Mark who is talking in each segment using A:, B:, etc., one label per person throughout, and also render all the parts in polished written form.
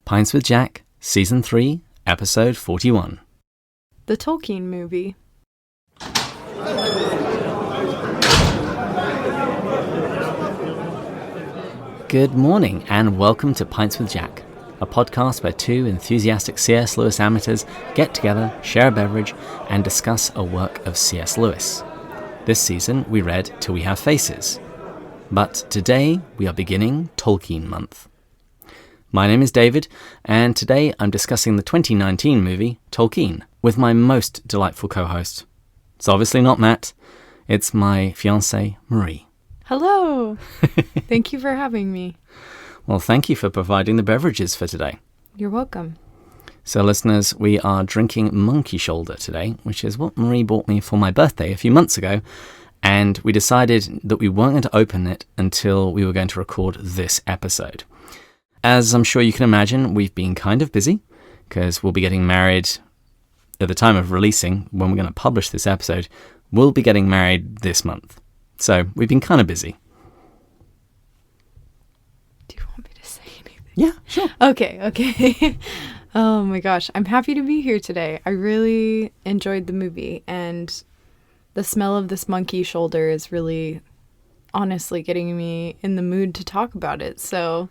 A: Pints with Jack, Season 3, Episode 41.
B: The Tolkien Movie.
A: Good morning and welcome to Pints with Jack, a podcast where two enthusiastic C.S. Lewis amateurs get together, share a beverage, and discuss a work of C.S. Lewis. This season we read Till We Have Faces, but today we are beginning Tolkien Month. My name is David, and today I'm discussing the 2019 movie Tolkien with my most delightful co-host. It's obviously not Matt, it's my fiancée Marie.
B: Hello! Thank you for having me.
A: Well, thank you for providing the beverages for today.
B: You're welcome.
A: So listeners, we are drinking Monkey Shoulder today, which is what Marie bought me for my birthday a few months ago, and we decided that we weren't going to open it until we were going to record this episode. As I'm sure you can imagine, we've been kind of busy, because we'll be getting married at the time of releasing, when we're going to publish this episode, we'll be getting married this month. So we've been kind of busy.
B: Do you want me to say anything?
A: Yeah, sure.
B: Okay. Oh my gosh, I'm happy to be here today. I really enjoyed the movie, and the smell of this monkey shoulder is really, honestly, getting me in the mood to talk about it, so...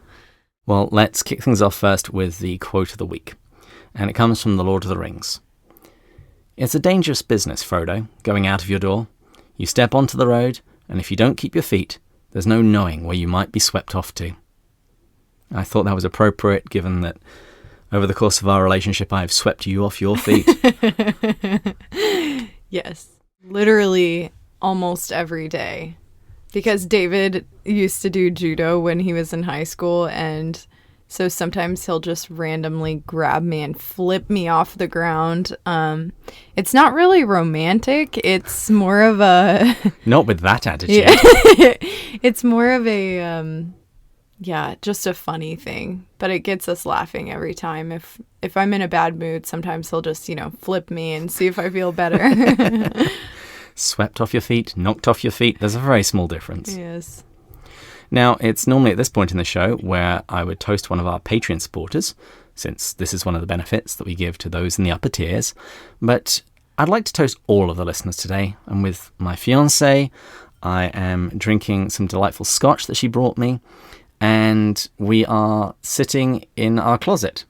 A: Well, let's kick things off first with the quote of the week, and it comes from The Lord of the Rings. It's a dangerous business, Frodo, going out of your door. You step onto the road, and if you don't keep your feet, there's no knowing where you might be swept off to. I thought that was appropriate, given that over the course of our relationship, I have swept you off your feet.
B: Yes, literally almost every day. Because David used to do judo when he was in high school, and so sometimes he'll just randomly grab me and flip me off the ground. It's not really romantic. It's more of a...
A: Not with that attitude.
B: Yeah. It's more of a, just a funny thing. But it gets us laughing every time. If I'm in a bad mood, sometimes he'll just, flip me and see if I feel better.
A: Swept off your feet, knocked off your feet. There's a very small difference.
B: Yes.
A: Now, it's normally at this point in the show where I would toast one of our Patreon supporters, since this is one of the benefits that we give to those in the upper tiers. But I'd like to toast all of the listeners today. And with my fiancée, I am drinking some delightful scotch that she brought me. And we are sitting in our closet.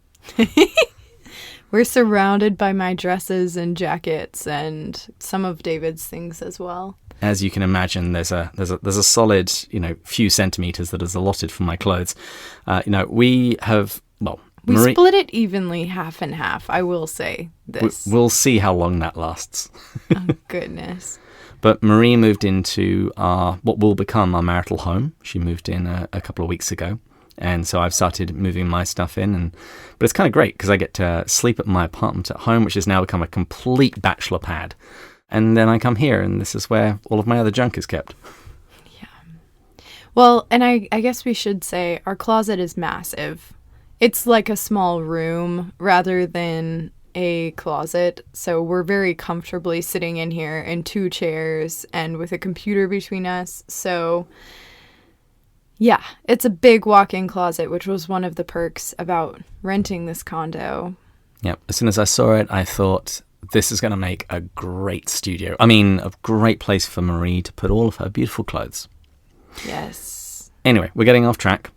B: We're surrounded by my dresses and jackets and some of David's things as well.
A: As you can imagine, there's a solid, few centimeters that is allotted for my clothes. We
B: split it evenly, half and half. I will say this.
A: We'll see how long that lasts.
B: Oh, goodness.
A: But Marie moved into what will become our marital home. She moved in a couple of weeks ago. And so I've started moving my stuff in, but it's kind of great because I get to sleep at my apartment at home, which has now become a complete bachelor pad. And then I come here, and this is where all of my other junk is kept.
B: Yeah. Well, and I guess we should say our closet is massive. It's like a small room rather than a closet. So we're very comfortably sitting in here in two chairs and with a computer between us. So... yeah, it's a big walk-in closet, which was one of the perks about renting this condo.
A: Yeah, as soon as I saw it, I thought this is going to make a great studio. I mean, a great place for Marie to put all of her beautiful clothes.
B: Yes.
A: Anyway, we're getting off track.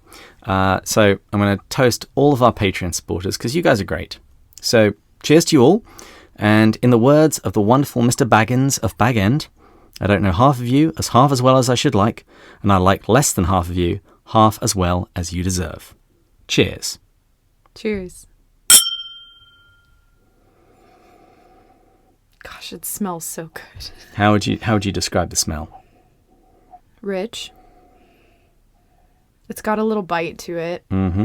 A: So I'm going to toast all of our Patreon supporters because you guys are great. So cheers to you all. And in the words of the wonderful Mr. Baggins of Bag End, I don't know half of you half as well as I should like, and I like less than half of you half as well as you deserve. Cheers.
B: Cheers. Gosh, it smells so good.
A: How would you describe the smell?
B: Rich. It's got a little bite to it.
A: Mm-hmm.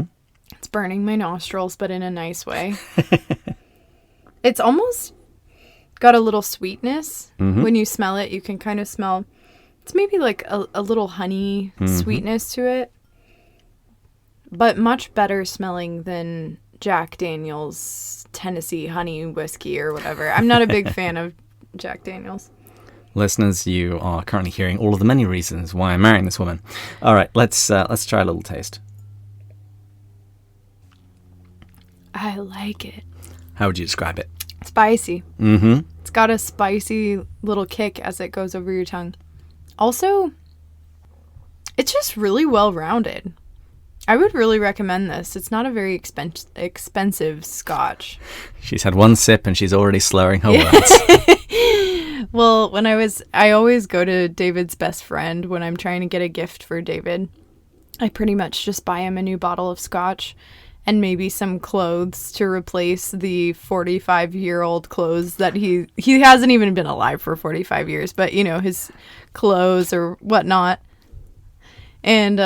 B: It's burning my nostrils, but in a nice way. It's almost... got a little sweetness.
A: Mm-hmm.
B: When you smell it, you can kind of smell, it's maybe like a little honey sweetness to it, but much better smelling than Jack Daniel's Tennessee honey whiskey or whatever. I'm not a big fan of Jack Daniel's.
A: Listeners, you are currently hearing all of the many reasons why I'm marrying this woman. All right, let's try a little taste.
B: I like it.
A: How would you describe it?
B: Spicy.
A: Mm-hmm.
B: It's got a spicy little kick as it goes over your tongue. Also, it's just really well-rounded. I would really recommend this. It's not a very expensive scotch.
A: She's had one sip and she's already slurring her words.
B: Well, I always go to David's best friend when I'm trying to get a gift for David. I pretty much just buy him a new bottle of scotch and maybe some clothes to replace the 45-year-old clothes that he hasn't even been alive for 45 years, but his clothes or whatnot. And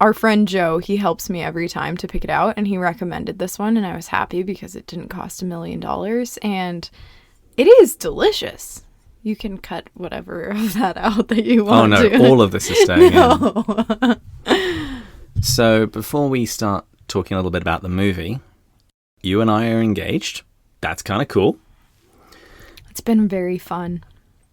B: our friend Joe, he helps me every time to pick it out, and he recommended this one, and I was happy because it didn't cost $1 million, and it is delicious. You can cut whatever of that out that you want to.
A: Oh no, all of this is staying in. So before we start talking a little bit about the movie, you and I are engaged. That's kind of cool.
B: It's been very fun.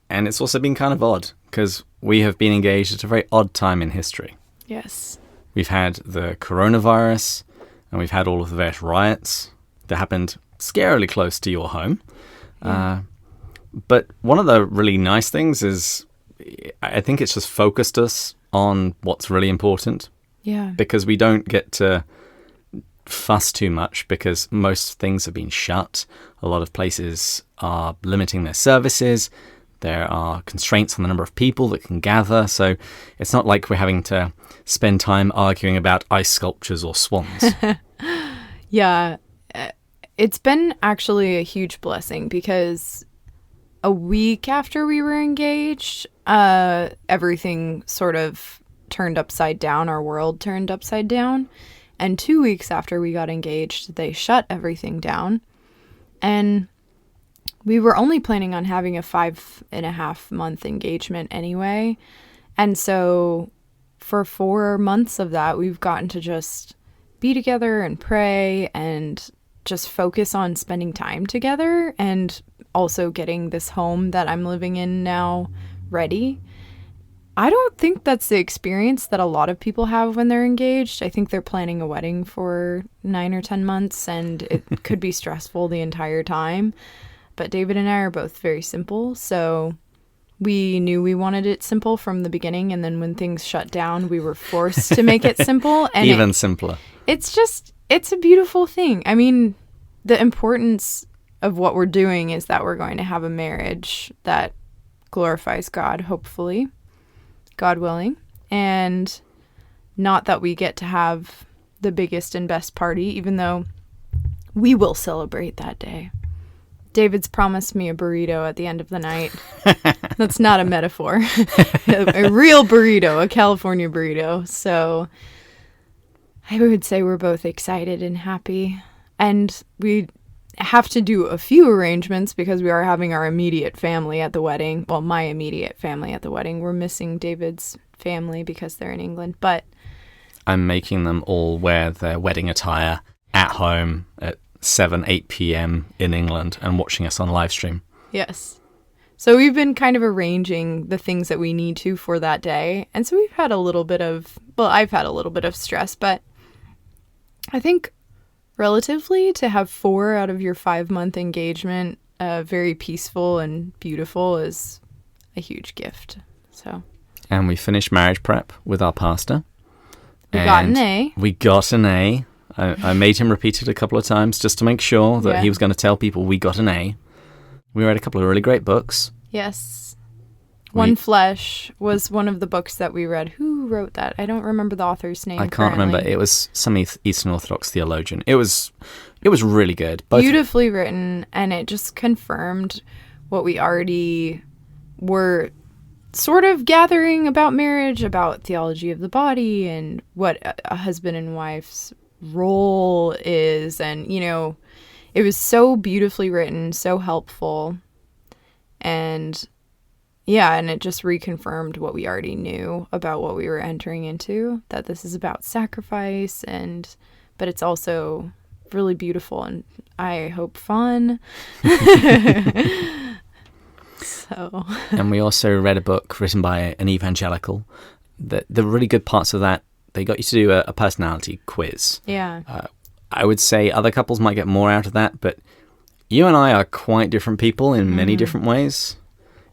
A: And it's also been kind of odd, because we have been engaged at a very odd time in history.
B: Yes.
A: We've had the coronavirus, and we've had all of the various riots that happened scarily close to your home. Yeah. But one of the really nice things is I think it's just focused us on what's really important.
B: Yeah.
A: Because we don't get to fuss too much because most things have been shut. A lot of places are limiting their services. There are constraints on the number of people that can gather. So it's not like we're having to spend time arguing about ice sculptures or swans.
B: Yeah. It's been actually a huge blessing because a week after we were engaged, everything sort of turned upside down. Our world turned upside down. And 2 weeks after we got engaged, they shut everything down. And we were only planning on having a 5.5-month engagement anyway. And so for 4 months of that, we've gotten to just be together and pray and just focus on spending time together and also getting this home that I'm living in now ready. I don't think that's the experience that a lot of people have when they're engaged. I think they're planning a wedding for 9 or 10 months and it could be stressful the entire time. But David and I are both very simple, so we knew we wanted it simple from the beginning, and then when things shut down, we were forced to make it simple. And
A: Even simpler.
B: It's a beautiful thing. I mean, the importance of what we're doing is that we're going to have a marriage that glorifies God, hopefully, God willing, and not that we get to have the biggest and best party, even though we will celebrate that day. David's promised me a burrito at the end of the night. That's not a metaphor. A real burrito, a California burrito. So I would say we're both excited and happy. And we have to do a few arrangements because we are having our immediate family at the wedding. Well, my immediate family at the wedding. We're missing David's family because they're in England. But
A: I'm making them all wear their wedding attire at home at 7-8 p.m. in England and watching us on live stream.
B: Yes. So we've been kind of arranging the things that we need to for that day. And so we've had a little bit of, well, I've had a little bit of stress, but I think relatively to have 4 out of your 5-month engagement very peaceful and beautiful is a huge gift. So.
A: And we finished marriage prep with our pastor.
B: We got an A.
A: We got an A. I made him repeat it a couple of times just to make sure that he was going to tell people we got an A. We read a couple of really great books.
B: Yes. One Flesh was one of the books that we read. Who wrote that? I don't remember the author's name.
A: I can't remember. It was some Eastern Orthodox theologian. It was really good.
B: Beautifully written, and it just confirmed what we already were sort of gathering about marriage, about theology of the body, and what a husband and wife's role is. And, you know, it was so beautifully written, so helpful. And yeah, and it just reconfirmed what we already knew about what we were entering into, that this is about sacrifice, but it's also really beautiful and I hope fun. So. And
A: we also read a book written by an evangelical. The really good parts of that, they got you to do a personality quiz.
B: Yeah.
A: I would say other couples might get more out of that, but you and I are quite different people in many different ways.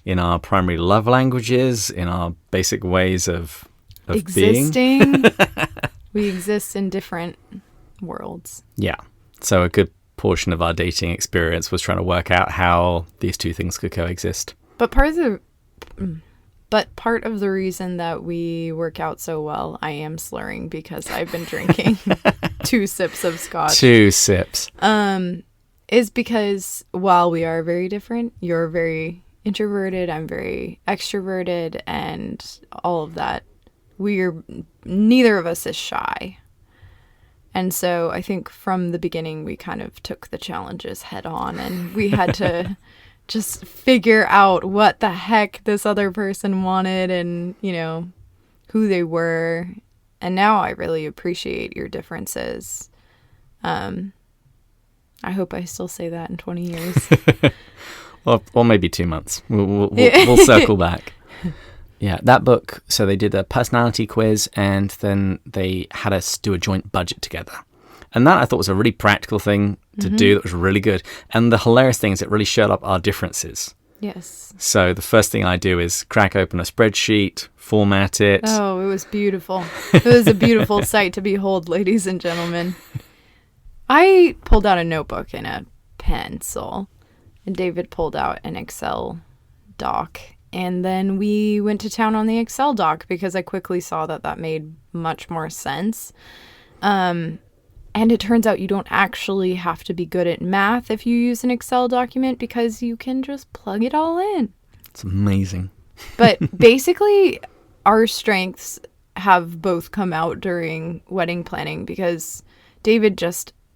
A: In our primary love languages, in our basic ways of
B: existing.
A: being.
B: We exist in different worlds.
A: Yeah. So a good portion of our dating experience was trying to work out how these two things could coexist.
B: But part of the reason that we work out so well, I am slurring because I've been drinking 2 sips of scotch.
A: 2 sips.
B: Is because while we are very different, you're very introverted, I'm very extroverted, and all of that, neither of us is shy. And so I think from the beginning, we kind of took the challenges head on, and we had to just figure out what the heck this other person wanted and, who they were. And now I really appreciate your differences. I hope I still say that in 20 years.
A: or maybe 2 months. We'll circle back. Yeah, that book, so they did a personality quiz and then they had us do a joint budget together. And that I thought was a really practical thing to do that was really good. And the hilarious thing is it really showed up our differences.
B: Yes.
A: So the first thing I do is crack open a spreadsheet, format it.
B: Oh, it was beautiful. It was a beautiful sight to behold, ladies and gentlemen. I pulled out a notebook and a pencil, and David pulled out an Excel doc. And then we went to town on the Excel doc because I quickly saw that made much more sense. And it turns out you don't actually have to be good at math if you use an Excel document because you can just plug it all in.
A: It's amazing.
B: But basically, our strengths have both come out during wedding planning because David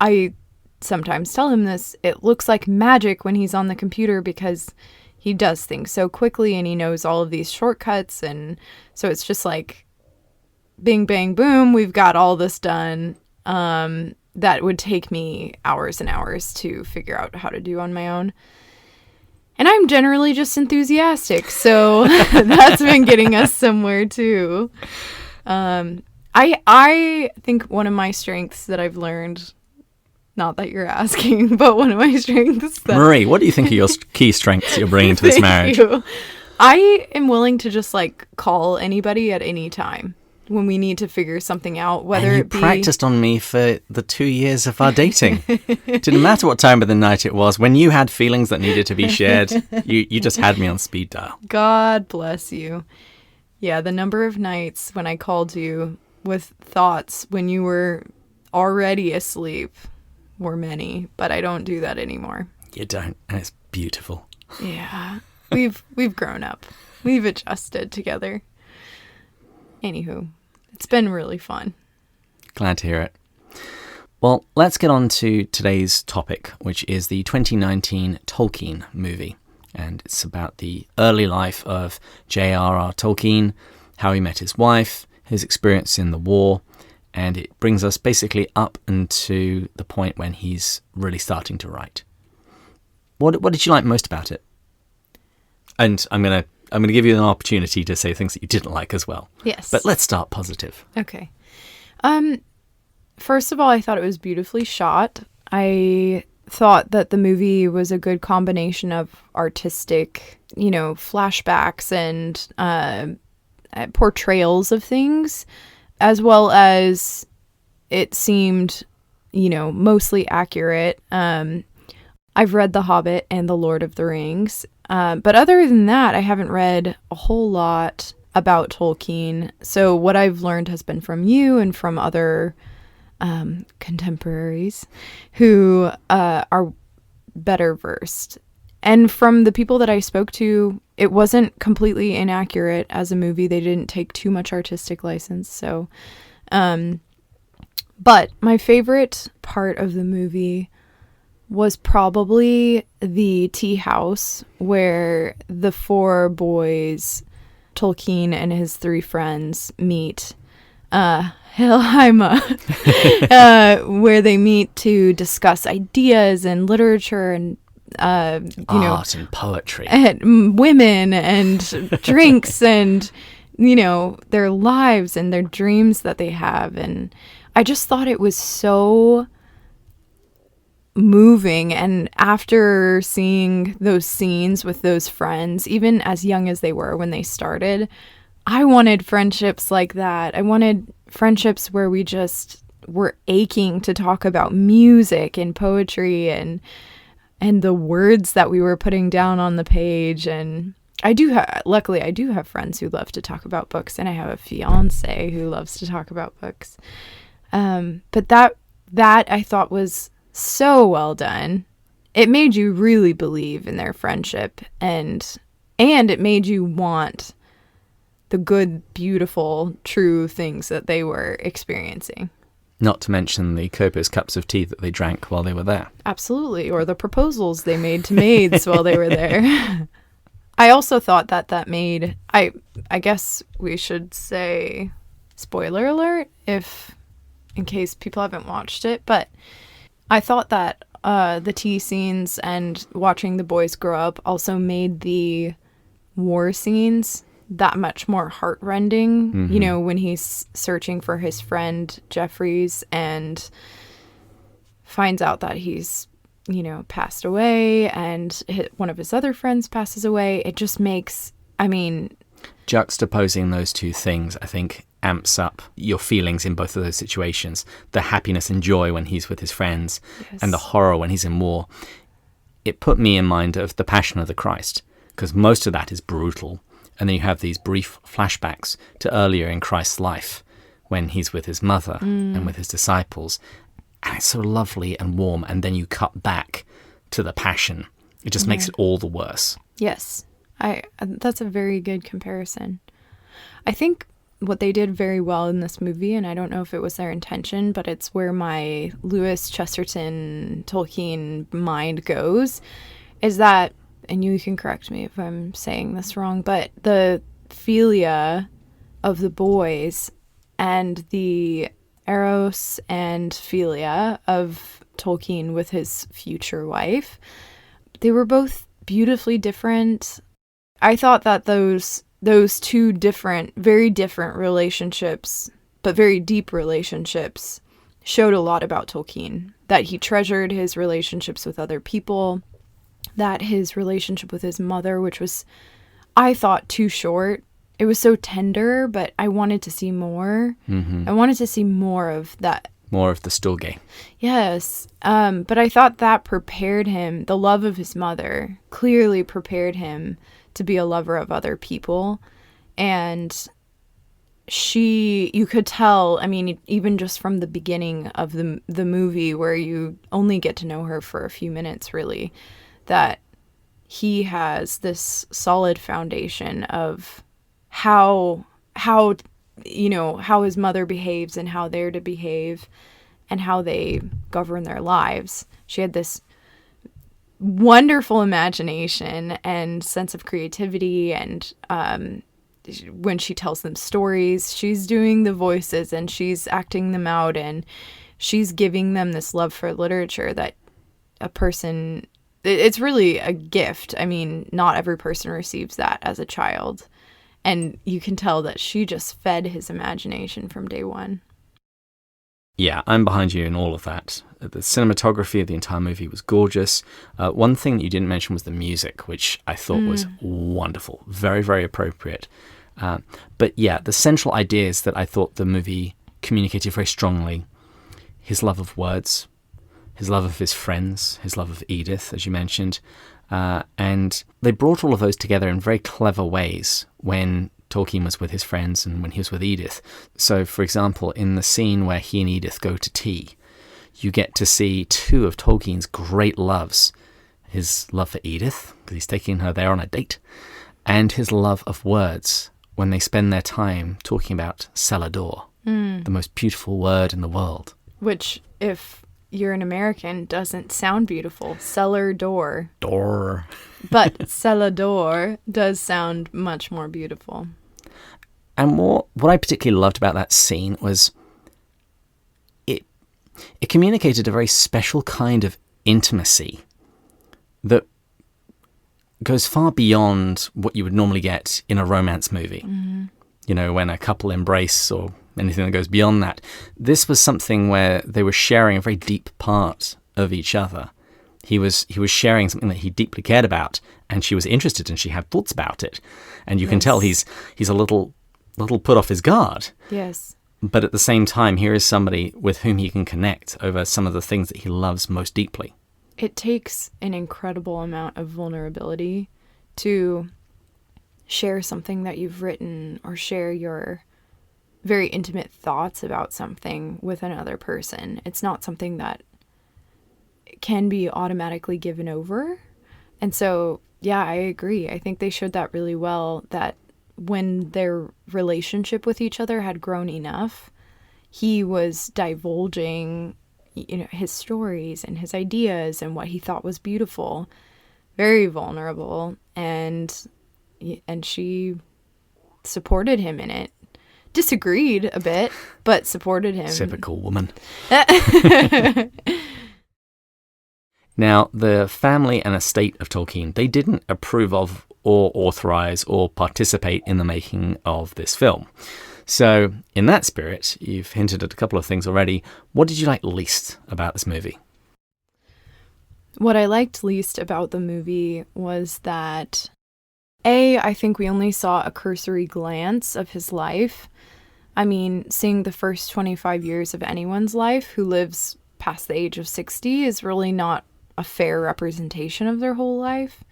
B: I sometimes tell him this, it looks like magic when he's on the computer because he does things so quickly and he knows all of these shortcuts. And so it's just like bing, bang, boom, we've got all this done. That would take me hours and hours to figure out how to do on my own. And I'm generally just enthusiastic. So that's been getting us somewhere too. I think one of my strengths that I've learned, not that you're asking, but one of my strengths.
A: Marie, what do you think are your key strengths you're bringing to this marriage?
B: You. I am willing to just call anybody at any time when we need to figure something out, whether
A: and
B: it be...
A: practiced on me for the 2 years of our dating. Didn't matter what time of the night it was. When you had feelings that needed to be shared, you just had me on speed dial.
B: God bless you. Yeah, the number of nights when I called you with thoughts when you were already asleep were many, but I don't do that anymore.
A: You don't, and it's beautiful.
B: Yeah, we've grown up. We've adjusted together. Anywho, it's been really fun.
A: Glad to hear it. Well, let's get on to today's topic, which is the 2019 Tolkien movie. And it's about the early life of J.R.R. Tolkien, how he met his wife, his experience in the war, and it brings us basically up into the point when he's really starting to write. What did you like most about it? And I'm gonna give you an opportunity to say things that you didn't like as well.
B: Yes.
A: But let's start positive.
B: Okay. First of all, I thought it was beautifully shot. I thought that the movie was a good combination of artistic, flashbacks and portrayals of things, as well as it seemed, mostly accurate. I've read The Hobbit and The Lord of the Rings. But other than that, I haven't read a whole lot about Tolkien. So what I've learned has been from you and from other contemporaries who are better versed. And from the people that I spoke to, it wasn't completely inaccurate as a movie. They didn't take too much artistic license. So, but my favorite part of the movie was probably the tea house where the 4 boys, Tolkien and his 3 friends, meet. Helheima, where they meet to discuss ideas and literature and
A: art and poetry
B: and women and drinks and their lives and their dreams that they have. And I just thought it was so moving. And after seeing those scenes with those friends, even as young as they were when they started, I wanted friendships like that. I wanted friendships where we just were aching to talk about music and poetry and the words that we were putting down on the page. And luckily I do have friends who love to talk about books, and I have a fiancé who loves to talk about books. But that I thought was so well done. It made you really believe in their friendship, and it made you want the good, beautiful, true things that they were experiencing.
A: Not to mention the copious cups of tea that they drank while they were there.
B: Absolutely. Or the proposals they made to maids while they were there. I also thought that made, I guess we should say, spoiler alert, in case people haven't watched it, but I thought that the tea scenes and watching the boys grow up also made the war scenes that much more heartrending.
A: Mm-hmm.
B: You know, when he's searching for his friend Jeffries and finds out that he's, you know, passed away, and one of his other friends passes away. It just makes,
A: juxtaposing those two things, I think, amps up your feelings in both of those situations. The happiness and joy when he's with his friends, yes, and the horror when he's in war. It put me in mind of The Passion of the Christ, because most of that is brutal. And then you have these brief flashbacks to earlier in Christ's life when he's with his mother and with his disciples. And it's so lovely and warm. And then you cut back to the Passion. It just makes it all the worse.
B: Yes. That's a very good comparison. I think what they did very well in this movie, and I don't know if it was their intention, but it's where my Lewis Chesterton Tolkien mind goes, is that, and you can correct me if I'm saying this wrong, but the philia of the boys and the eros and philia of Tolkien with his future wife, they were both beautifully different. I thought that those two different, very different relationships, but very deep relationships, showed a lot about Tolkien. That he treasured his relationships with other people, that his relationship with his mother, which was, I thought, too short. It was so tender, but I wanted to see more. Mm-hmm. I wanted to see more of that.
A: More of the Storge.
B: Yes. But I thought that prepared him, the love of his mother, clearly prepared him to be a lover of other people. And you could tell, even just from the beginning of the movie, where you only get to know her for a few minutes, really, that he has this solid foundation of how his mother behaves and how they're to behave and how they govern their lives. She had this wonderful imagination and sense of creativity, and when she tells them stories, she's doing the voices and she's acting them out, and she's giving them this love for literature that it's really a gift. Not every person receives that as a child. And you can tell that she just fed his imagination from day one.
A: Yeah, I'm behind you in all of that. The cinematography of the entire movie was gorgeous. One thing that you didn't mention was the music, which I thought was wonderful. Very, very appropriate. But yeah, the central ideas that I thought the movie communicated very strongly. His love of words, his love of his friends, his love of Edith, as you mentioned. And they brought all of those together in very clever ways when Tolkien was with his friends and when he was with Edith. So, for example, in the scene where he and Edith go to tea, you get to see two of Tolkien's great loves. His love for Edith, because he's taking her there on a date, and his love of words when they spend their time talking about Celador, the most beautiful word in the world.
B: Which, if you're an American, doesn't sound beautiful. Cellar door.
A: Door.
B: But Celador does sound much more beautiful.
A: And what I particularly loved about that scene was it communicated a very special kind of intimacy that goes far beyond what you would normally get in a romance movie. Mm-hmm. You know, when a couple embrace or anything that goes beyond that. This was something where they were sharing a very deep part of each other. He was sharing something that he deeply cared about, and she was interested and she had thoughts about it. And you can tell he's a little put off his guard.
B: Yes.
A: But at the same time, here is somebody with whom he can connect over some of the things that he loves most deeply.
B: It takes an incredible amount of vulnerability to share something that you've written or share your very intimate thoughts about something with another person. It's not something that can be automatically given over. And so, yeah, I agree. I think they showed that really well, that when their relationship with each other had grown enough, he was divulging, his stories and his ideas and what he thought was beautiful. Very vulnerable. And she supported him in it. Disagreed a bit, but supported him.
A: Typical woman. Now, the family and estate of Tolkien, they didn't approve of or authorize or participate in the making of this film. So, in that spirit, you've hinted at a couple of things already. What did you like least about this movie?
B: What I liked least about the movie was that, I think we only saw a cursory glance of his life. I mean, seeing the first 25 years of anyone's life who lives past the age of 60 is really not a fair representation of their whole life.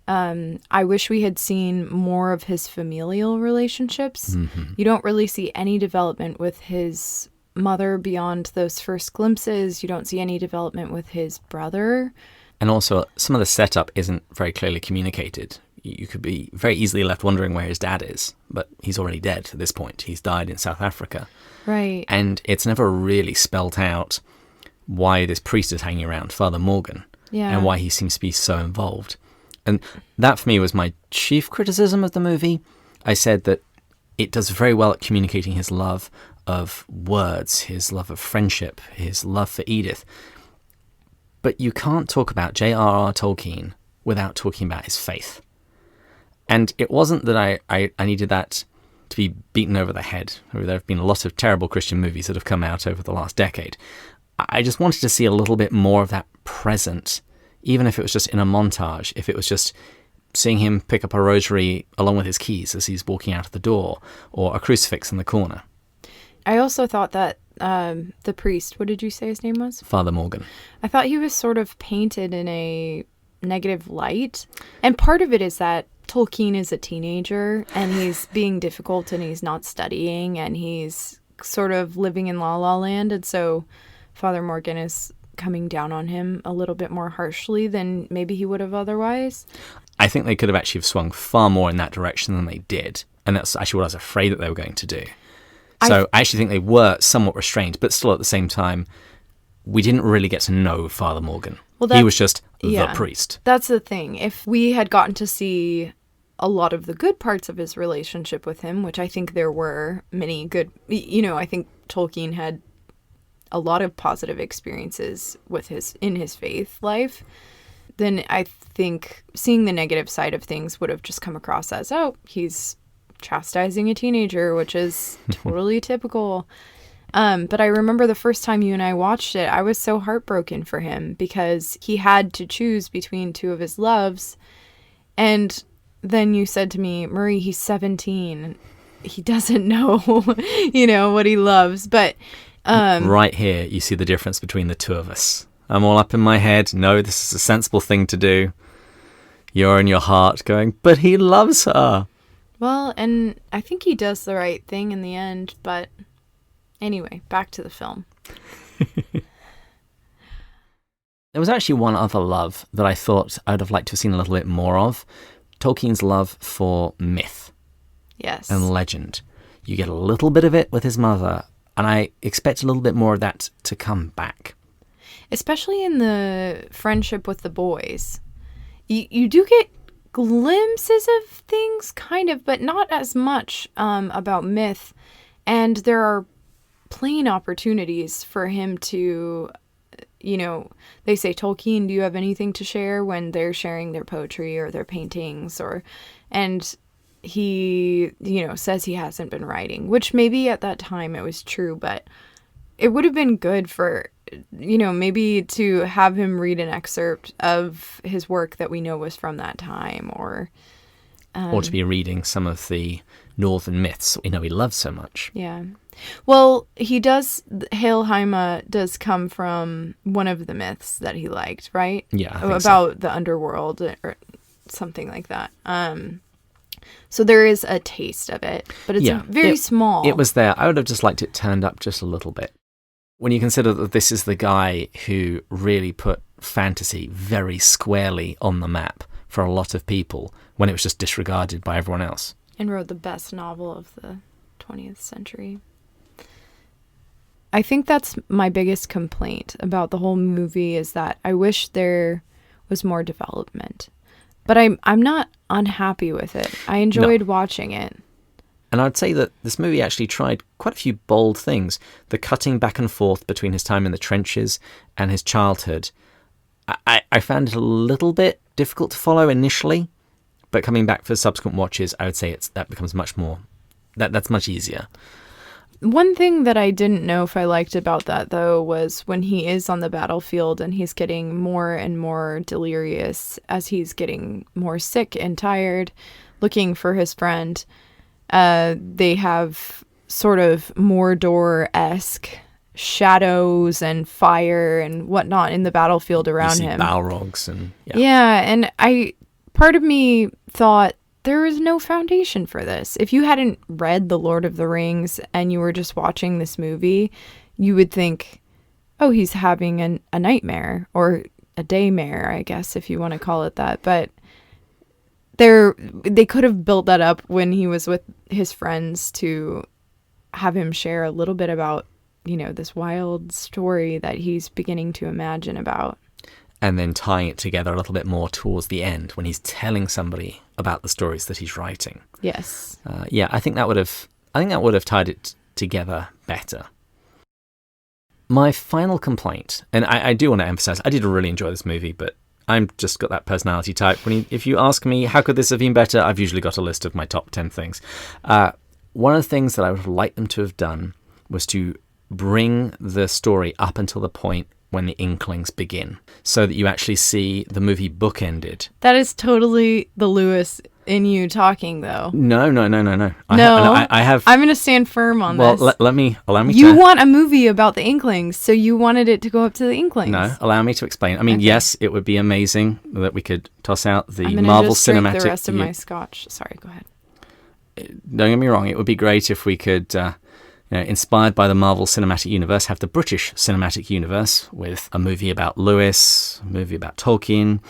B: I wish we had seen more of his familial relationships. Mm-hmm. You don't really see any development with his mother beyond those first glimpses. You don't see any development with his brother.
A: And also, some of the setup isn't very clearly communicated. You could be very easily left wondering where his dad is, but he's already dead at this point. He's died in South Africa.
B: Right.
A: And it's never really spelt out why this priest is hanging around, Father Morgan, and why he seems to be so involved. And that, for me, was my chief criticism of the movie. I said that it does very well at communicating his love of words, his love of friendship, his love for Edith. But you can't talk about J.R.R. Tolkien without talking about his faith. And it wasn't that I needed that to be beaten over the head. There have been a lot of terrible Christian movies that have come out over the last decade. I just wanted to see a little bit more of that present, even if it was just in a montage, if it was just seeing him pick up a rosary along with his keys as he's walking out of the door, or a crucifix in the corner.
B: I also thought that the priest, what did you say his name was?
A: Father Morgan.
B: I thought he was sort of painted in a negative light. And part of it is that Tolkien is a teenager and he's being difficult and he's not studying and he's sort of living in La La Land. And so Father Morgan is coming down on him a little bit more harshly than maybe he would have otherwise.
A: I think they could have actually swung far more in that direction than they did. And that's actually what I was afraid that they were going to do. So I actually think they were somewhat restrained, but still at the same time, we didn't really get to know Father Morgan. Well, he was just the priest.
B: That's the thing. If we had gotten to see a lot of the good parts of his relationship with him, which I think there were many good, I think Tolkien had a lot of positive experiences with in his faith life, then I think seeing the negative side of things would have just come across as, he's chastising a teenager, which is totally typical. But I remember the first time you and I watched it, I was so heartbroken for him because he had to choose between two of his loves. And then you said to me, Marie, he's 17. He doesn't know, what he loves. But
A: right here, you see the difference between the two of us. I'm all up in my head. No, this is a sensible thing to do. You're in your heart going, but he loves her.
B: Well, and I think he does the right thing in the end, but anyway, back to the film.
A: There was actually one other love that I thought I'd have liked to have seen a little bit more of. Tolkien's love for myth.
B: Yes.
A: And legend. You get a little bit of it with his mother, and I expect a little bit more of that to come back.
B: Especially in the friendship with the boys. You do get glimpses of things, kind of, but not as much about myth. And there are plain opportunities for him to, they say, Tolkien, do you have anything to share when they're sharing their poetry or their paintings? And he, says he hasn't been writing, which maybe at that time it was true, but it would have been good for maybe to have him read an excerpt of his work that we know was from that time, or
A: to be reading some of the northern myths he loves so much.
B: Yeah. Well, Hailheima does come from one of the myths that he liked, right?
A: Yeah, I think
B: about the underworld or something like that. So there is a taste of it, but it's very small.
A: It was there. I would have just liked it turned up just a little bit. When you consider that this is the guy who really put fantasy very squarely on the map for a lot of people when it was just disregarded by everyone else.
B: And wrote the best novel of the 20th century. I think that's my biggest complaint about the whole movie, is that I wish there was more development. But I'm not unhappy with it. I enjoyed watching it.
A: And I'd say that this movie actually tried quite a few bold things. The cutting back and forth between his time in the trenches and his childhood. I found it a little bit difficult to follow initially, but coming back for subsequent watches, I would say that becomes much more... That's much easier.
B: One thing that I didn't know if I liked about that, though, was when he is on the battlefield and he's getting more and more delirious as he's getting more sick and tired, looking for his friend. They have sort of Mordor-esque shadows and fire and whatnot in the battlefield around him.
A: Balrogs and...
B: Yeah, and part of me thought, there is no foundation for this. If you hadn't read The Lord of the Rings and you were just watching this movie, you would think, oh, he's having a nightmare, or a daymare, I guess, if you want to call it that. But they could have built that up when he was with his friends to have him share a little bit about, this wild story that he's beginning to imagine about.
A: And then tying it together a little bit more towards the end when he's telling somebody about the stories that he's writing.
B: Yes.
A: I think that would have tied it together better. My final complaint, and I do want to emphasize, I did really enjoy this movie, but I'm just got that personality type. If you ask me, how could this have been better? I've usually got a list of my top 10 things. One of the things that I would have liked them to have done was to bring the story up until the point when the Inklings begin, so that you actually see the movie bookended.
B: That is totally the Lewis in you talking, though.
A: No.
B: No,
A: I have.
B: I'm going to stand firm on this.
A: Well, allow me.
B: You want a movie about the Inklings, so you wanted it to go up to the Inklings.
A: No, allow me to explain. I mean, okay. Yes, it would be amazing that we could toss out the
B: I'm
A: Marvel
B: just drink
A: Cinematic.
B: The rest of my scotch. Sorry, go ahead.
A: Don't get me wrong. It would be great if we could. Inspired by the Marvel Cinematic Universe, have the British Cinematic Universe with a movie about Lewis, a movie about Tolkien,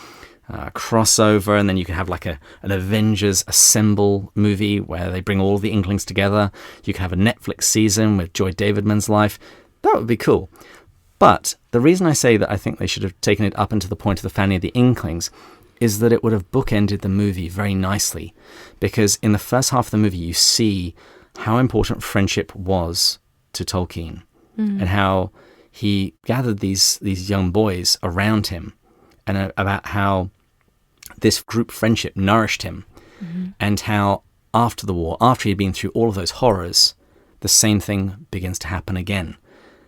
A: crossover, and then you can have like an Avengers Assemble movie where they bring all the Inklings together. You can have a Netflix season with Joy Davidman's life. That would be cool. But the reason I say that I think they should have taken it up until the point of the Fanny of the Inklings is that it would have bookended the movie very nicely. Because in the first half of the movie, you see how important friendship was to Tolkien, and how he gathered these young boys around him, and about how this group friendship nourished him, and how after the war, after he'd been through all of those horrors, the same thing begins to happen again,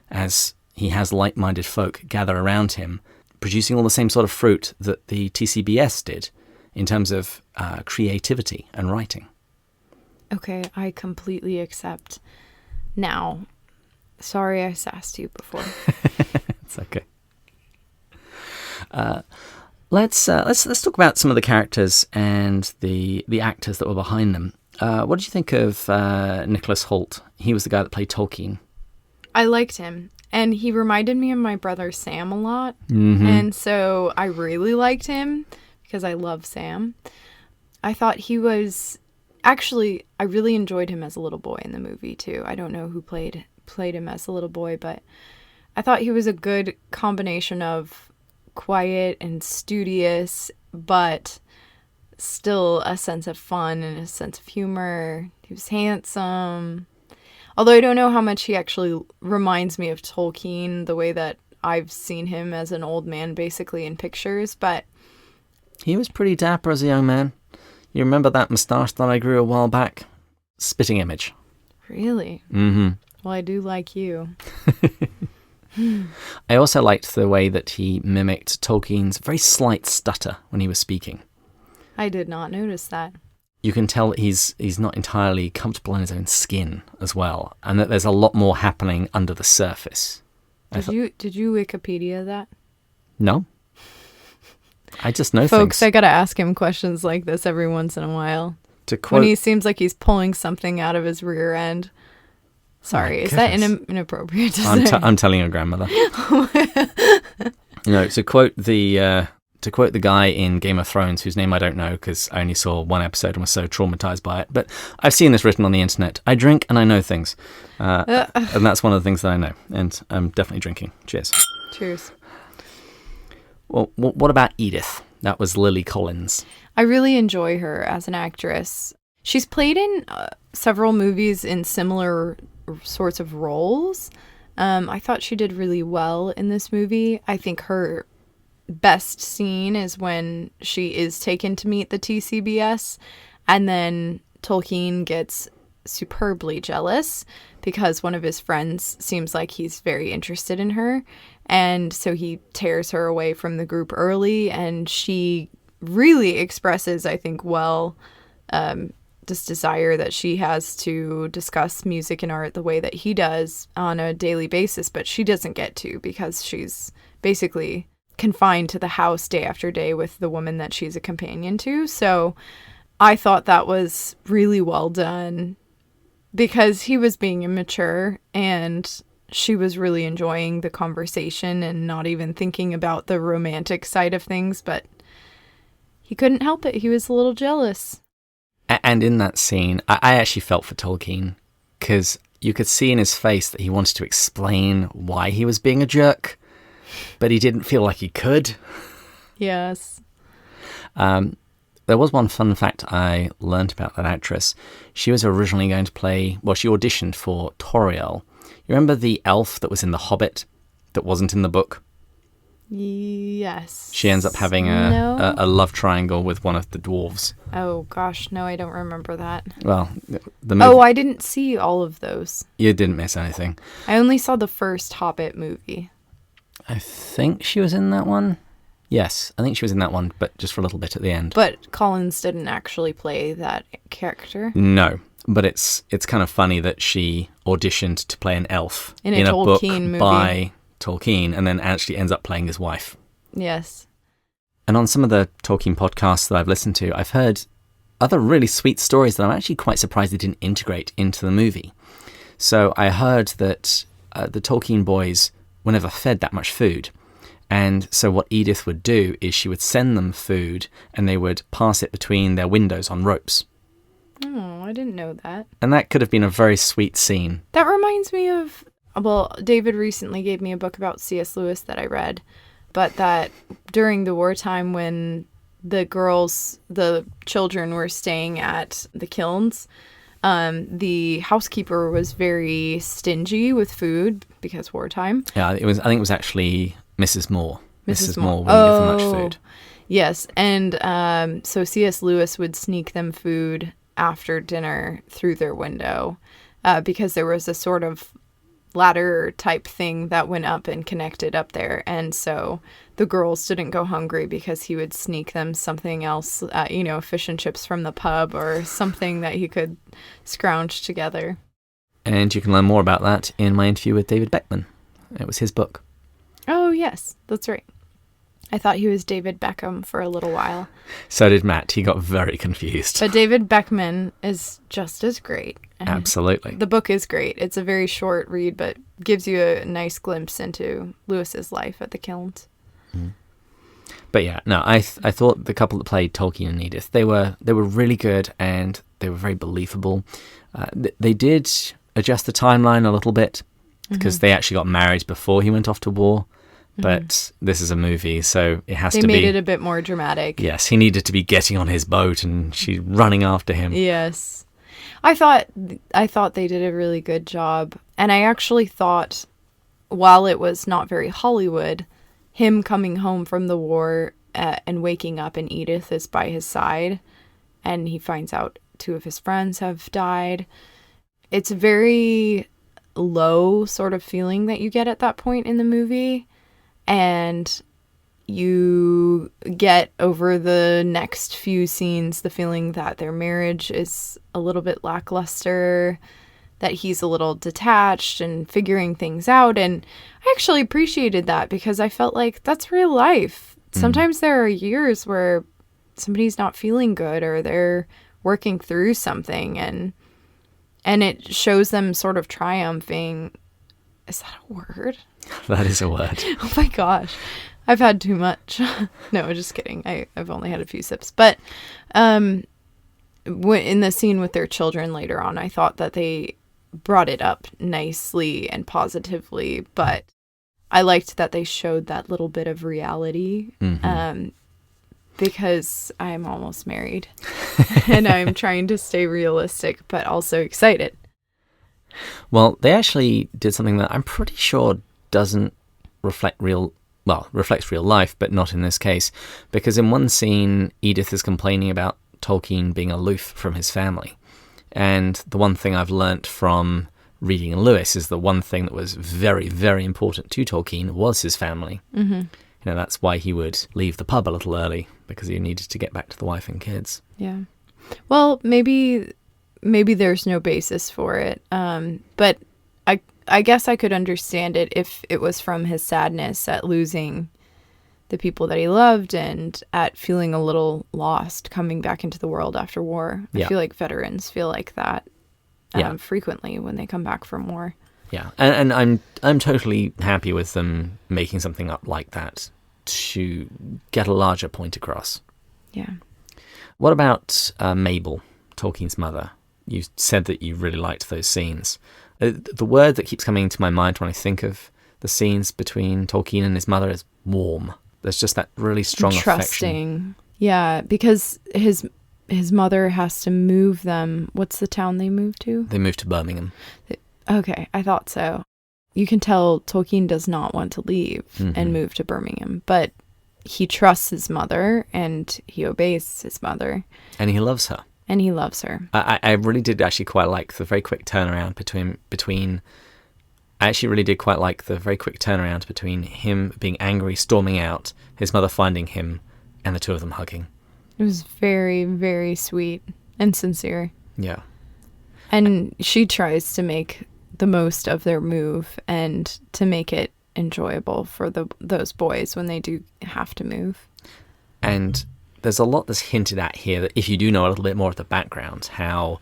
A: as he has like-minded folk gather around him, producing all the same sort of fruit that the TCBS did in terms of creativity and writing.
B: Okay, I completely accept. Now, sorry I sassed you before.
A: It's okay. Let's talk about some of the characters and the actors that were behind them. What did you think of Nicholas Hoult? He was the guy that played Tolkien.
B: I liked him, and he reminded me of my brother Sam a lot, and so I really liked him because I love Sam. I thought he was... Actually, I really enjoyed him as a little boy in the movie, too. I don't know who played him as a little boy, but I thought he was a good combination of quiet and studious, but still a sense of fun and a sense of humor. He was handsome. Although I don't know how much he actually reminds me of Tolkien, the way that I've seen him as an old man, basically, in pictures, but...
A: He was pretty dapper as a young man. You remember that moustache that I grew a while back? Spitting image.
B: Really?
A: Mm-hmm.
B: Well, I do like you.
A: I also liked the way that he mimicked Tolkien's very slight stutter when he was speaking.
B: I did not notice that.
A: You can tell that he's not entirely comfortable in his own skin as well, and that there's a lot more happening under the surface.
B: Did you Wikipedia that?
A: No. I just know
B: Folks,
A: things.
B: I gotta ask him questions like this every once in a while.
A: To quote,
B: When he seems like he's pulling something out of his rear end. Sorry, is that inappropriate to say?
A: I'm telling your grandmother. To quote the guy in Game of Thrones, whose name I don't know because I only saw one episode and was so traumatized by it, but I've seen this written on the internet. I drink and I know things. And that's one of the things that I know. And I'm definitely drinking. Cheers.
B: Cheers.
A: Well, what about Edith? That was Lily Collins.
B: I really enjoy her as an actress. She's played in several movies in similar sorts of roles. I thought she did really well in this movie. I think her best scene is when she is taken to meet the TCBS, and then Tolkien gets superbly jealous because one of his friends seems like he's very interested in her, and so he tears her away from the group early, and she really expresses, I think, well, this desire that she has to discuss music and art the way that he does on a daily basis, but she doesn't get to because she's basically confined to the house day after day with the woman that she's a companion to. So I thought that was really well done because he was being immature and she was really enjoying the conversation and not even thinking about the romantic side of things, but he couldn't help it. He was a little jealous.
A: And in that scene, I actually felt for Tolkien because you could see in his face that he wanted to explain why he was being a jerk, but he didn't feel like he could.
B: Yes.
A: There was one fun fact I learned about that actress. She was originally going to play, she auditioned for Toriel. You remember the elf that was in The Hobbit that wasn't in the book?
B: Yes.
A: She ends up having a love triangle with one of the dwarves.
B: Oh, gosh. No, I don't remember that.
A: Well, the movie...
B: I didn't see all of those.
A: You didn't miss anything.
B: I only saw the first Hobbit movie.
A: I think she was in that one. Yes, I think she was in that one, but just for a little bit at the end.
B: But Collins didn't actually play that character?
A: No, but it's kind of funny that she auditioned to play an elf in a book
B: movie
A: by Tolkien and then actually ends up playing his wife.
B: Yes.
A: And on some of the Tolkien podcasts that I've listened to, I've heard other really sweet stories that I'm actually quite surprised they didn't integrate into the movie. So I heard that the Tolkien boys were never fed that much food. And so what Edith would do is she would send them food and they would pass it between their windows on ropes.
B: Oh, I didn't know that.
A: And that could have been a very sweet scene.
B: That reminds me of, David recently gave me a book about C.S. Lewis that I read, but that during the wartime when the children were staying at the kilns, the housekeeper was very stingy with food because wartime.
A: Yeah, I think it was actually Mrs. Moore. Mrs. Moore wouldn't give them much food.
B: Yes, and so C.S. Lewis would sneak them food after dinner through their window because there was a sort of ladder type thing that went up and connected up there, and so the girls didn't go hungry because he would sneak them something else, fish and chips from the pub or something that he could scrounge together.
A: And you can learn more about that in my interview with David Beckman. It was his book.
B: Oh, yes, that's right. I thought he was David Beckham for a little while.
A: So did Matt. He got very confused.
B: But David Beckman is just as great. And
A: absolutely.
B: The book is great. It's a very short read, but gives you a nice glimpse into Lewis's life at the kilns.
A: Mm. But yeah, no, I thought the couple that played Tolkien and Edith, they were really good and they were very believable. They did adjust the timeline a little bit because they actually got married before he went off to war. But this is a movie, so it has to be...
B: They made it a bit more dramatic.
A: Yes, he needed to be getting on his boat and she running after him.
B: Yes. I thought they did a really good job. And I actually thought, while it was not very Hollywood, him coming home from the war and waking up and Edith is by his side and he finds out two of his friends have died. It's very low sort of feeling that you get at that point in the movie. And you get over the next few scenes the feeling that their marriage is a little bit lackluster, that he's a little detached and figuring things out. And I actually appreciated that because I felt like that's real life. Sometimes there are years where somebody's not feeling good or they're working through something, and it shows them sort of triumphing. Is that a word?
A: That is a word.
B: Oh my gosh. I've had too much. No, just kidding. I've only had a few sips. But in the scene with their children later on, I thought that they brought it up nicely and positively, but I liked that they showed that little bit of reality, because I'm almost married and I'm trying to stay realistic, but also excited.
A: Well, they actually did something that I'm pretty sure doesn't reflects real life, but not in this case, because in one scene, Edith is complaining about Tolkien being aloof from his family. And the one thing I've learnt from reading Lewis is the one thing that was very, very important to Tolkien was his family. Mm-hmm. That's why he would leave the pub a little early, because he needed to get back to the wife and kids.
B: Yeah. Well, maybe there's no basis for it. But I guess I could understand it if it was from his sadness at losing the people that he loved and at feeling a little lost coming back into the world after war. I feel like veterans feel like that frequently when they come back from war.
A: Yeah, and I'm totally happy with them making something up like that to get a larger point across.
B: Yeah.
A: What about Mabel, Tolkien's mother? You said that you really liked those scenes. The word that keeps coming to my mind when I think of the scenes between Tolkien and his mother is warm. There's just that really strong
B: trusting
A: affection.
B: Yeah, because his mother has to move them. What's the town they moved to?
A: They moved to Birmingham.
B: Okay, I thought so. You can tell Tolkien does not want to leave and move to Birmingham, but he trusts his mother and he obeys his mother.
A: And he loves her. I really did actually quite like the very quick turnaround between I actually really did quite like the very quick turnaround between him being angry, storming out, his mother finding him, and the two of them hugging.
B: It was very, very sweet and sincere.
A: Yeah.
B: And she tries to make the most of their move and to make it enjoyable for those boys when they do have to move.
A: And there's a lot that's hinted at here that if you do know a little bit more of the background, how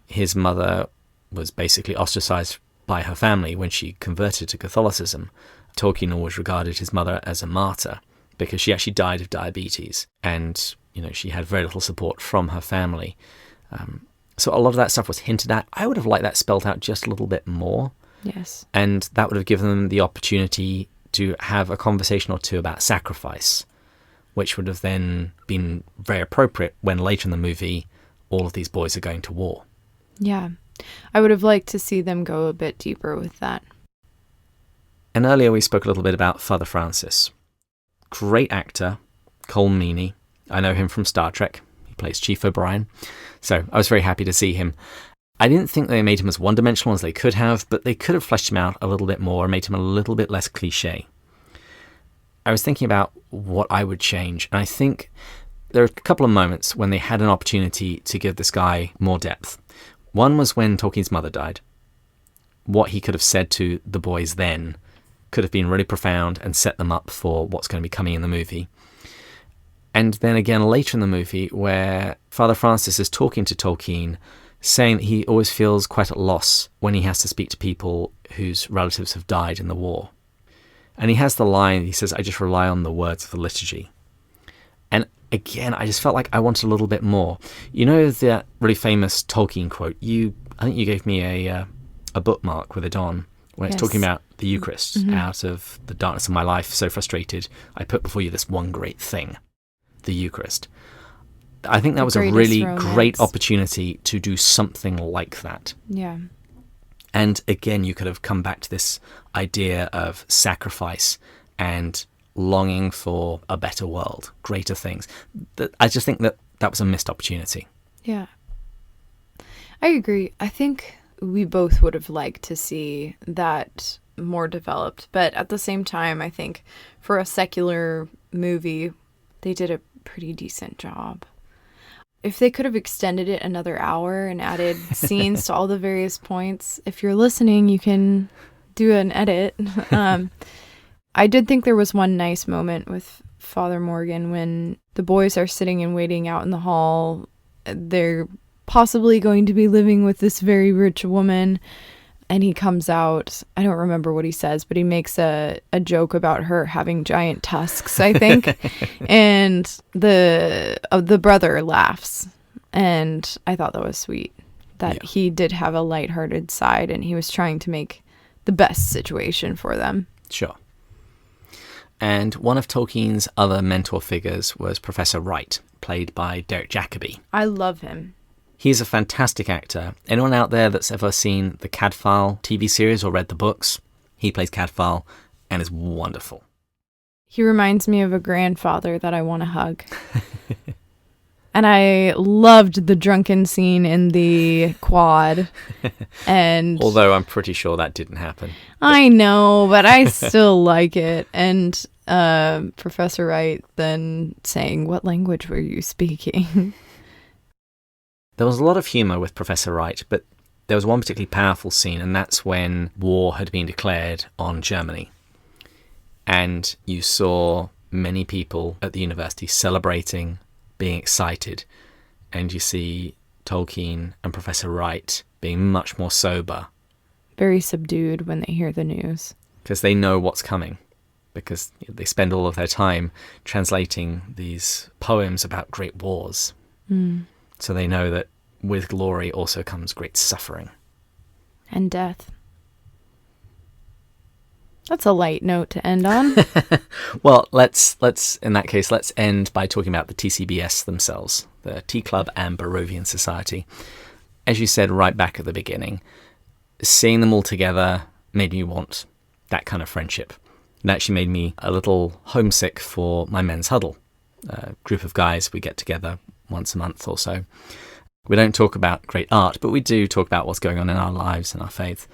A: his mother was basically ostracized by her family when she converted to Catholicism. Tolkien always regarded his mother as a martyr because she actually died of diabetes, and she had very little support from her family. So a lot of that stuff was hinted at. I would have liked that spelled out just a little bit more.
B: Yes.
A: And that would have given them the opportunity to have a conversation or two about sacrifice, which would have then been very appropriate when later in the movie all of these boys are going to war.
B: Yeah. I would have liked to see them go a bit deeper with that.
A: And earlier we spoke a little bit about Father Francis. Great actor, Cole Meany. I know him from Star Trek. He plays Chief O'Brien. So I was very happy to see him. I didn't think they made him as one-dimensional as they could have, but they could have fleshed him out a little bit more and made him a little bit less cliche. I was thinking about what I would change, and I think there are a couple of moments when they had an opportunity to give this guy more depth. One was when Tolkien's mother died. What he could have said to the boys then could have been really profound and set them up for what's going to be coming in the movie. And then again later in the movie where Father Francis is talking to Tolkien, saying that he always feels quite at loss when he has to speak to people whose relatives have died in the war. And he has the line, he says, "I just rely on the words of the liturgy." And again, I just felt like I wanted a little bit more. You know that really famous Tolkien quote? I think you gave me a bookmark with it on, when it's talking about the Eucharist. Mm-hmm. Out of the darkness of my life, so frustrated, I put before you this one great thing, the Eucharist. I think that was a really great opportunity to do something like that.
B: Yeah.
A: And again, you could have come back to this idea of sacrifice and longing for a better world, greater things. I just think that was a missed opportunity.
B: Yeah. I agree. I think we both would have liked to see that more developed. But at the same time, I think for a secular movie, they did a pretty decent job. If they could have extended it another hour and added scenes to all the various points, if you're listening, you can do an edit. I did think there was one nice moment with Father Morgan when the boys are sitting and waiting out in the hall. They're possibly going to be living with this very rich woman, and he comes out. I don't remember what he says, but he makes a joke about her having giant tusks, I think. And the brother laughs, and I thought that was sweet, that he did have a lighthearted side, and he was trying to make the best situation for them.
A: Sure. And one of Tolkien's other mentor figures was Professor Wright, played by Derek Jacobi.
B: I love him.
A: He's a fantastic actor. Anyone out there that's ever seen the Cadfael TV series or read the books, he plays Cadfael and is wonderful.
B: He reminds me of a grandfather that I want to hug. And I loved the drunken scene in the quad. And
A: although I'm pretty sure that didn't happen.
B: I know, but I still like it. And Professor Wright then saying, "What language were you speaking?"
A: There was a lot of humour with Professor Wright, but there was one particularly powerful scene, and that's when war had been declared on Germany. And you saw many people at the university celebrating, being excited, and you see Tolkien and Professor Wright being much more sober.
B: Very subdued when they hear the news.
A: Because they know what's coming, because they spend all of their time translating these poems about great wars. So they know that with glory also comes great suffering.
B: And death. That's a light note to end on.
A: Well, let's in that case, let's end by talking about the TCBS themselves, the Tea Club and Barovian Society. As you said right back at the beginning, seeing them all together made me want that kind of friendship. It actually made me a little homesick for my men's huddle. A group of guys, we get together once a month or so. We don't talk about great art, but we do talk about what's going on in our lives and our faith.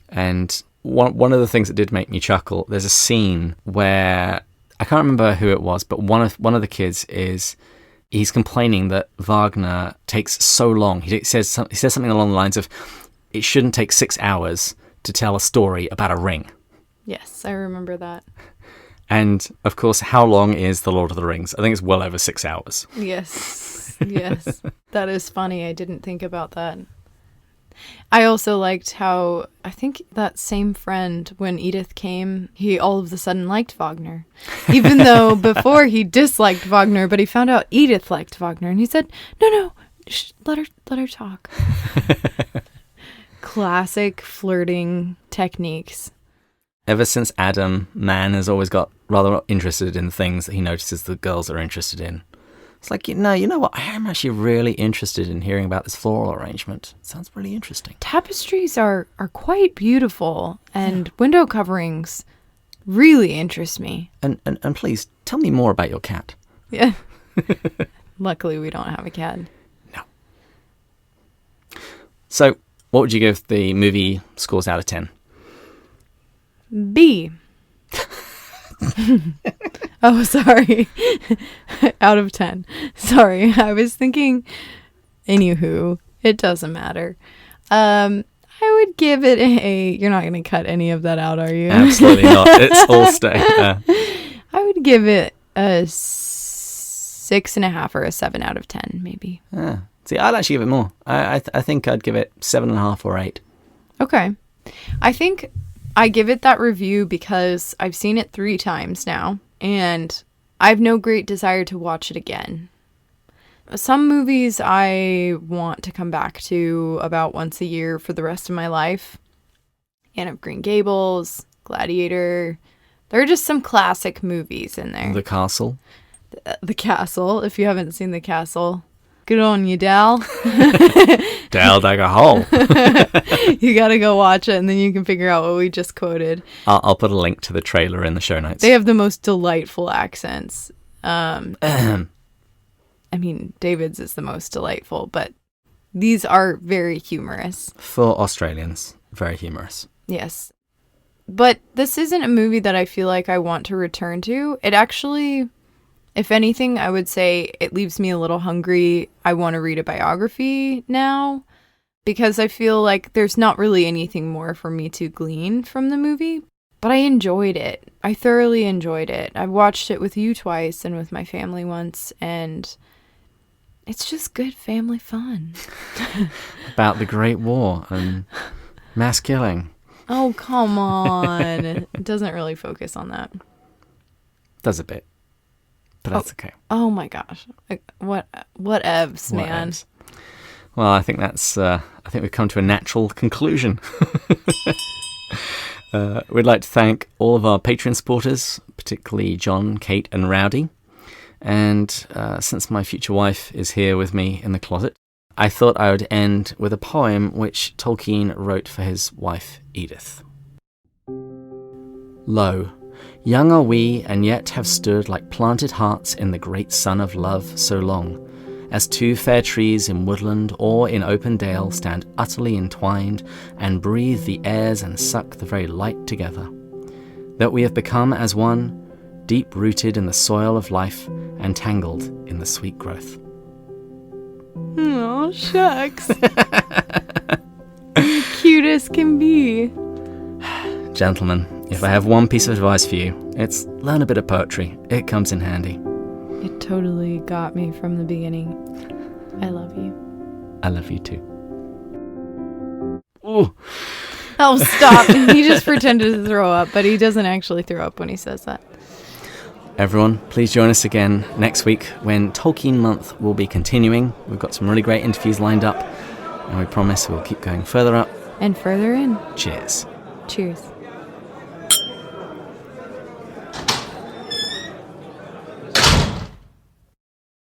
A: And one of the things that did make me chuckle, there's a scene where, I can't remember who it was, but one of the kids he's complaining that Wagner takes so long. He says something along the lines of, it shouldn't take 6 hours to tell a story about a ring.
B: Yes, I remember that.
A: And, of course, how long is The Lord of the Rings? I think it's well over 6 hours.
B: Yes, yes. That is funny. I didn't think about that. I also liked how, I think that same friend, when Edith came, he all of a sudden liked Wagner. Even though before he disliked Wagner, but he found out Edith liked Wagner. And he said, no, let her talk. Classic flirting techniques.
A: Ever since Adam, man has always got rather interested in things that he notices the girls are interested in. It's like, you know what? I am actually really interested in hearing about this floral arrangement. It sounds really interesting.
B: Tapestries are quite beautiful, and window coverings really interest me.
A: And please, tell me more about your cat.
B: Yeah. Luckily, we don't have a cat.
A: No. So, what would you give the movie scores out of 10?
B: B. Oh, sorry. Out of 10. Sorry, I was thinking. Anywho, it doesn't matter. I would give it a. You're not going to cut any of that out, are you?
A: Absolutely not. It's all staying there. I
B: would give it a 6.5 or a 7 out of 10, maybe.
A: See, I'd actually give it more. I think I'd give it 7.5 or 8.
B: Okay. I think I give it that review because I've seen it 3 times now, and I have no great desire to watch it again. Some movies I want to come back to about once a year for the rest of my life. Anne of Green Gables, Gladiator. There are just some classic movies in there.
A: The Castle.
B: The Castle, if you haven't seen The Castle. Good on you, Dal.
A: Dal dug a hole.
B: You gotta go watch it, and then you can figure out what we just quoted.
A: I'll put a link to the trailer in the show notes.
B: They have the most delightful accents. I mean, David's is the most delightful, but these are very humorous.
A: For Australians, very humorous.
B: Yes. But this isn't a movie that I feel like I want to return to. It actually, if anything, I would say it leaves me a little hungry. I want to read a biography now because I feel like there's not really anything more for me to glean from the movie. But I enjoyed it. I thoroughly enjoyed it. I watched it with you twice and with my family once, and it's just good family fun.
A: About the Great War and mass killing.
B: Oh, come on. It doesn't really focus on that.
A: Does a bit. But that's okay.
B: Oh my gosh. Like, whatevs, man.
A: Whatevs. Well, I think I think we've come to a natural conclusion. We'd like to thank all of our Patreon supporters, particularly John, Kate, and Rowdy. And since my future wife is here with me in the closet, I thought I would end with a poem which Tolkien wrote for his wife, Edith. Lo, young are we, and yet have stood like planted hearts in the great sun of love so long, as two fair trees in woodland or in open dale stand utterly entwined and breathe the airs and suck the very light together, that we have become as one, deep-rooted in the soil of life and tangled in the sweet growth.
B: Oh, shucks. Cute as can be.
A: Gentlemen, if I have one piece of advice for you, it's learn a bit of poetry. It comes in handy.
B: It totally got me from the beginning. I love you.
A: I love you too. Ooh.
B: Oh, stop. He just pretended to throw up, but he doesn't actually throw up when he says that.
A: Everyone, please join us again next week when Tolkien Month will be continuing. We've got some really great interviews lined up, and we promise we'll keep going further up
B: and further in.
A: Cheers.
B: Cheers.